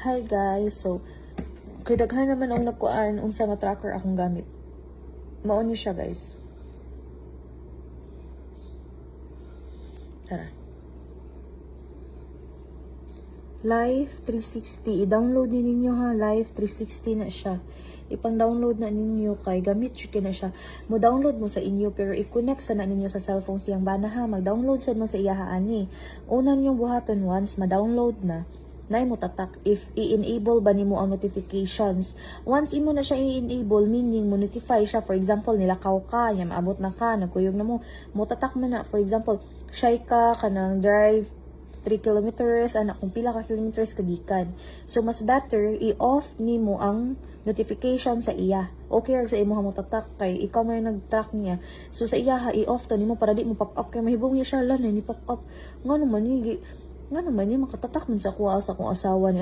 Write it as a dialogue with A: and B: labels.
A: Hi guys, so kay daghan naman ang nakuan unsa nga tracker akong gamit. Mao ni siya guys. Tara. Live 360. I-download ni ninyo ha. Live 360 na siya. Ipang-download na ninyo kay gamit siya na siya. Mo-download mo sa inyo pero i-connect sa na ninyo sa cellphone siyang bana ha. Mag-download sa mo sa iya ani. Una ninyong buhaton once ma-download na. Nay mo tatak if i-enable ba nimo ang notifications. Once imo na siya i-enable, meaning mo notify siya. For example, nilakaw ka, nya maabot na ka, nagkuyog na mo tatak man na. For example, shy ka kanang drive 3 kilometers, anak kung pila ka kilometers kagikan. So, mas better, i-off ni mo ang notification sa iya. Okay, sa imo mo tatak, kay ikaw may nag-track niya. So, sa iya ha, i-off to ni mo para di mo pop-up, kay mahibong niya siya, lan, ni pop-up. Nga naman niya, makatatak man sa kuha sa kong asawa niya.